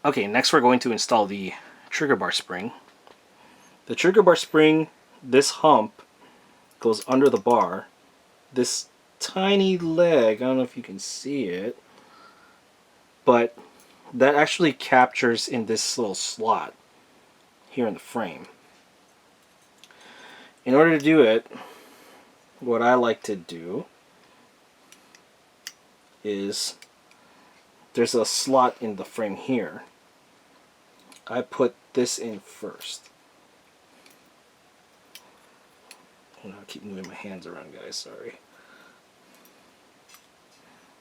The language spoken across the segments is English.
Okay, next we're going to install the trigger bar spring. The trigger bar spring, this hump goes under the bar. This tiny leg, I don't know if you can see it, but that actually captures in this little slot here in the frame. In order to do it, what I like to do is, there's a slot in the frame here. I put this in first. I keep moving my hands around, guys, sorry.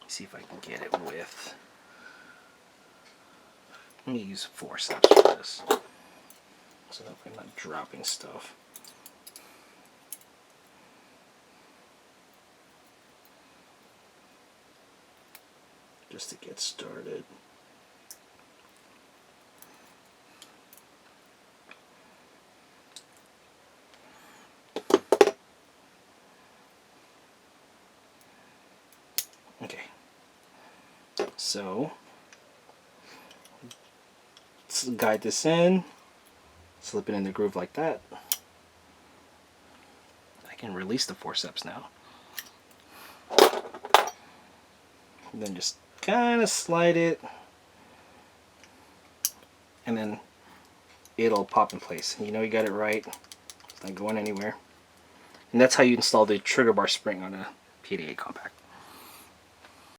See if I can get it with... Let me use forceps for this, so that I'm not dropping stuff. Just to get started. Okay, so let's guide this in, slip it in the groove like that. I can release the forceps now. And then just kind of slide it, and then it'll pop in place. You know you got it right. It's not going anywhere. And that's how you install the trigger bar spring on a P88 compact.